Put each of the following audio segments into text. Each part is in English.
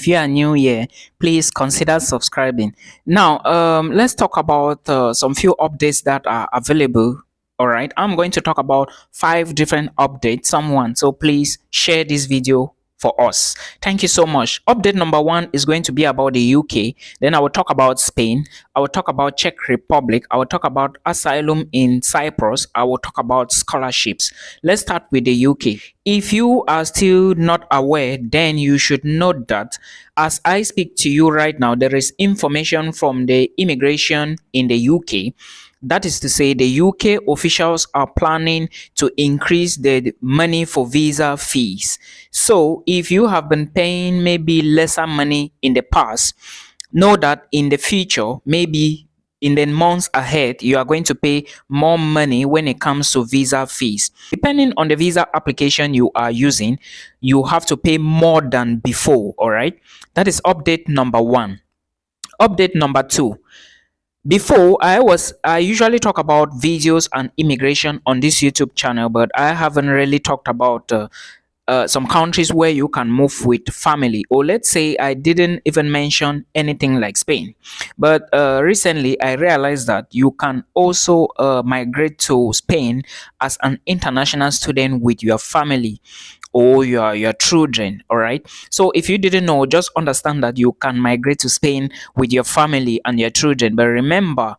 if you are new here, please consider subscribing. Now, let's talk about some few updates that are available. All right, I'm going to talk about 5 different updates. Someone, so please share this video for us. Thank you so much. Update number 1 is going to be about the UK. Then I will talk about Spain. I will talk about Czech Republic. I will talk about asylum in Cyprus. I will talk about scholarships. Let's start with the UK. If you are still not aware, then you should note that as I speak to you right now, there is information from the immigration in the UK. That is to say, the UK officials are planning to increase the money for visa fees. So if you have been paying maybe lesser money in the past, know that in the future, maybe in the months ahead, you are going to pay more money when it comes to visa fees. Depending on the visa application you are using, you have to pay more than before. All right. That is update number 1. Update number 2. Before, I usually talk about videos and immigration on this YouTube channel, but I haven't really talked about some countries where you can move with family, or let's say I didn't even mention anything like Spain. But recently I realized that you can also migrate to Spain as an international student with your family or your children. All right, so if you didn't know, just understand that you can migrate to Spain with your family and your children. But remember,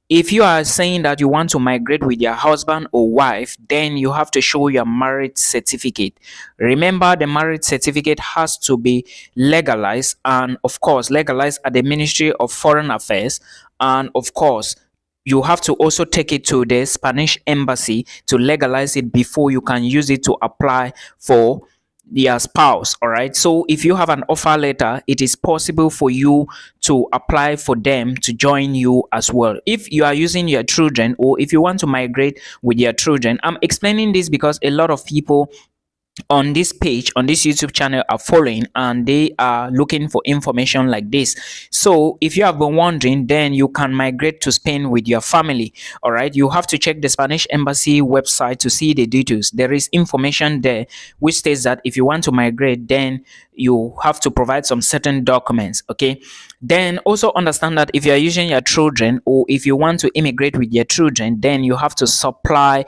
if you are saying that you want to migrate with your husband or wife, then you have to show your marriage certificate. Remember, the marriage certificate has to be legalized, and of course legalized at the Ministry of Foreign Affairs. And of course, you have to also take it to the Spanish embassy to legalize it before you can use it to apply for their spouse. All right, so if you have an offer letter, it is possible for you to apply for them to join you as well if you are using your children, or if you want to migrate with your children. I'm explaining this because a lot of people on this page, on this YouTube channel, are following and they are looking for information like this. So if you have been wondering, then you can migrate to Spain with your family. All right, you have to check the Spanish embassy website to see the details. There is information there which states that if you want to migrate, then you have to provide some certain documents. Okay, then also understand that if you are using your children, or if you want to immigrate with your children, then you have to supply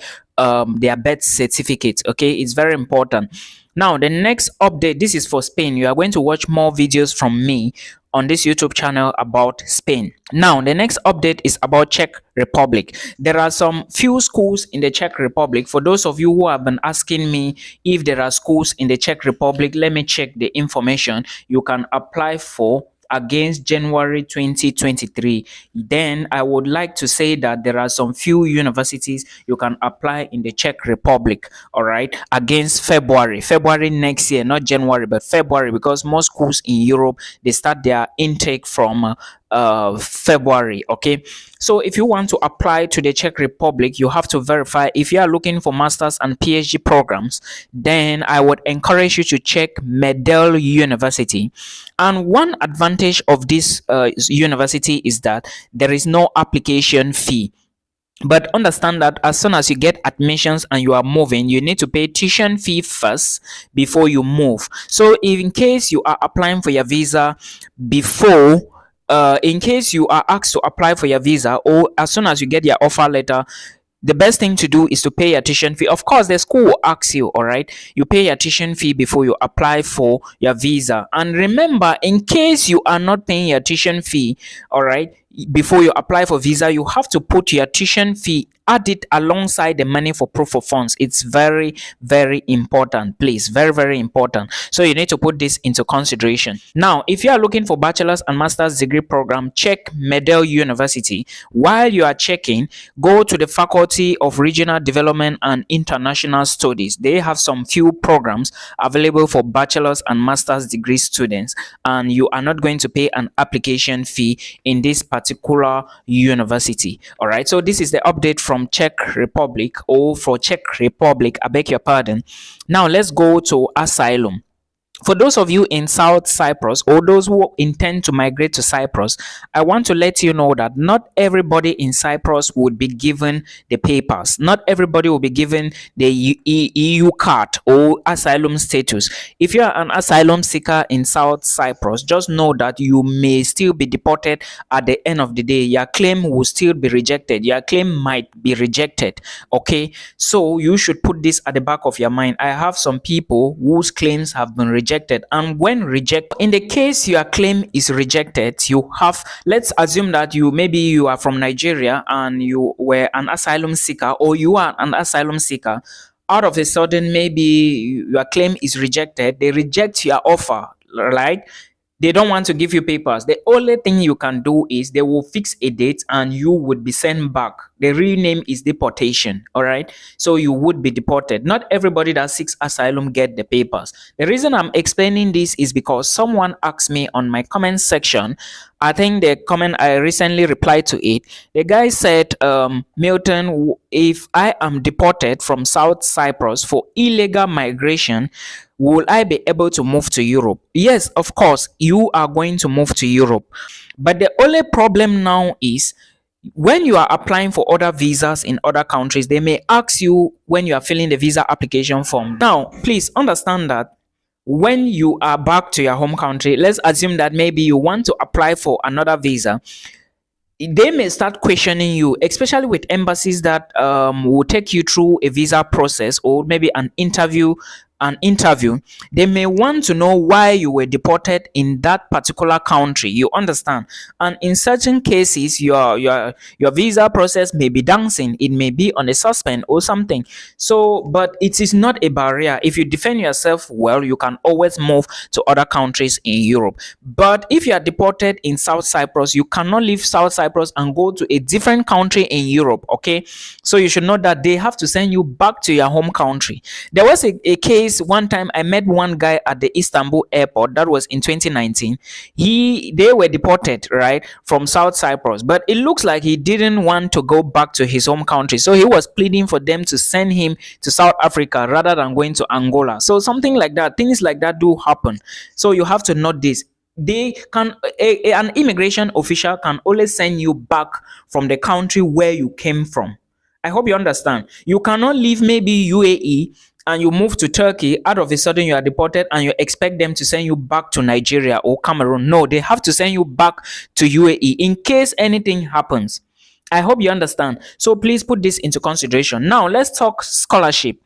their birth certificate. Okay, it's very important. Now the next update, this is for Spain. You are going to watch more videos from me on this YouTube channel about Spain. Now the next update is about Czech Republic. There are some few schools in the Czech Republic. For those of you who have been asking me if there are schools in the Czech Republic, let me check the information. You can apply for against January 2023. Then I would like to say that there are some few universities you can apply in the Czech Republic. All right, against February next year, not January but February, because most schools in Europe, they start their intake from February. Okay, so if you want to apply to the Czech Republic, you have to verify. If you are looking for masters and PhD programs, then I would encourage you to check Medel University. And one advantage of this university is that there is no application fee. But understand that as soon as you get admissions and you are moving, you need to pay tuition fee first before you move. So in case you are applying for your visa before, in case you are asked to apply for your visa, or as soon as you get your offer letter, the best thing to do is to pay your tuition fee. Of course, the school will ask you. All right, you pay your tuition fee before you apply for your visa. And remember, in case you are not paying your tuition fee, all right, before you apply for visa, you have to put your tuition fee, add it alongside the money for proof of funds. It's very, very important. Please, very, very important. So you need to put this into consideration. Now, if you are looking for bachelor's and master's degree program, check Medel University. While you are checking, go to the Faculty of Regional Development and International Studies. They have some few programs available for bachelor's and master's degree students, and you are not going to pay an application fee in this particular university. All right, so this is the update from Czech Republic, or for Czech Republic, I beg your pardon. Now let's go to asylum. For those of you in South Cyprus or those who intend to migrate to Cyprus, I want to let you know that not everybody in Cyprus would be given the papers. Not everybody will be given the EU card or asylum status. If you are an asylum seeker in South Cyprus, just know that you may still be deported at the end of the day. Your claim will still be rejected. Your claim might be rejected. Okay, so you should put this at the back of your mind. I have some people whose claims have been rejected, and when rejected, in the case your claim is rejected, you have, let's assume that you are from Nigeria and you were an asylum seeker, or you are an asylum seeker. Out of a sudden, maybe your claim is rejected, they reject your offer, right? They don't want to give you papers. The only thing you can do is they will fix a date and you would be sent back. The real name is deportation. All right. So you would be deported. Not everybody that seeks asylum get the papers. The reason I'm explaining this is because someone asked me on my comment section. I think the comment I recently replied to it. The guy said, Milton, if I am deported from South Cyprus for illegal migration, will I be able to move to Europe? Yes, of course, you are going to move to Europe. But the only problem now is when you are applying for other visas in other countries, they may ask you when you are filling the visa application form. Now, please understand that when you are back to your home country, let's assume that maybe you want to apply for another visa, they may start questioning you, especially with embassies that will take you through a visa process or maybe an interview. They may want to know why you were deported in that particular country, you understand. And in certain cases, your visa process may be dancing, it may be on a suspend or something. So but it is not a barrier. If you defend yourself well, you can always move to other countries in Europe. But if you are deported in South Cyprus, you cannot leave South Cyprus and go to a different country in Europe. Okay, so you should know that they have to send you back to your home country. There was a case one time. I met one guy at the Istanbul airport. That was in 2019. They were deported, right, from South Cyprus, but it looks like he didn't want to go back to his home country, so he was pleading for them to send him to South Africa rather than going to Angola. So something like that, things like that do happen. So you have to note this. They can an immigration official can only send you back from the country where you came from. I hope you understand. You cannot leave maybe UAE and you move to Turkey. Out of a sudden you are deported and you expect them to send you back to Nigeria or Cameroon. No, they have to send you back to UAE in case anything happens. I hope you understand. So please put this into consideration. Now let's talk scholarship.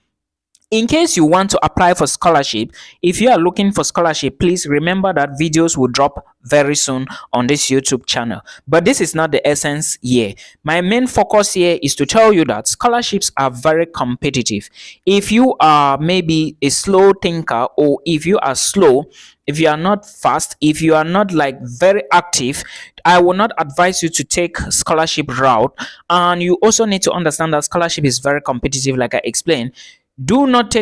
In case you want to apply for scholarship, if you are looking for scholarship, please remember that videos will drop very soon on this YouTube channel. But this is not the essence here. My main focus here is to tell you that scholarships are very competitive. If you are maybe a slow thinker, or if you are slow, if you are not fast, if you are not like very active, I will not advise you to take scholarship route. And you also need to understand that scholarship is very competitive, like I explained. Do not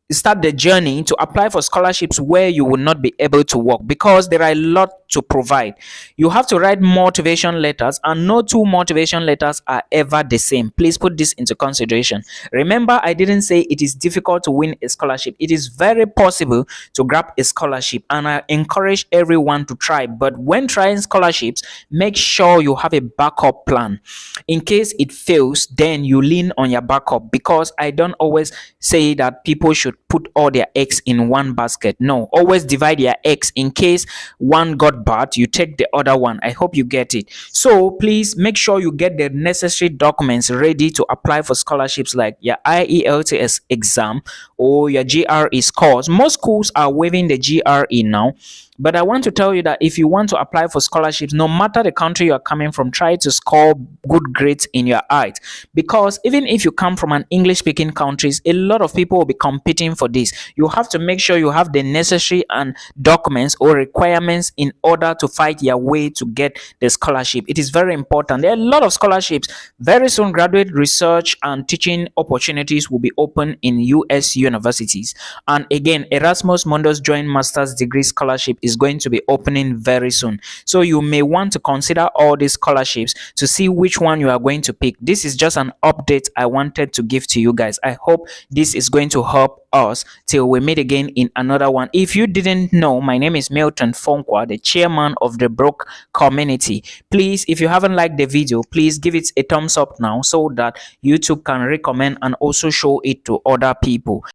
start the journey to apply for scholarships where you will not be able to work, because there are a lot to provide. You have to write motivation letters, and no two motivation letters are ever the same. Please put this into consideration. Remember, I didn't say it is difficult to win a scholarship. It is very possible to grab a scholarship, and I encourage everyone to try. But when trying scholarships, make sure you have a backup plan. In case it fails, then you lean on your backup, because I don't always say that people should put all their eggs in one basket. No, always divide your eggs. In case one got bad, you take the other one. I hope you get it. So please make sure you get the necessary documents ready to apply for scholarships, like your IELTS exam or your GRE scores. Most schools are waiving the GRE now. But I want to tell you that if you want to apply for scholarships, no matter the country you are coming from, try to score good grades in your IELTS. Because even if you come from an English-speaking countries, a lot of people will be competing for this. You have to make sure you have the necessary and documents or requirements in order to fight your way to get the scholarship. It is very important. There are a lot of scholarships. Very soon, graduate research and teaching opportunities will be open in US universities. And again, Erasmus Mundus Joint Master's Degree Scholarship is going to be opening very soon. So you may want to consider all these scholarships to see which one you are going to pick. This is just an update I wanted to give to you guys. I hope this is going to help us till we meet again in another one. If you didn't know, my name is Milton Fonkwa, the chairman of the Broke community. Please, if you haven't liked the video, please give it a thumbs up now so that YouTube can recommend and also show it to other people.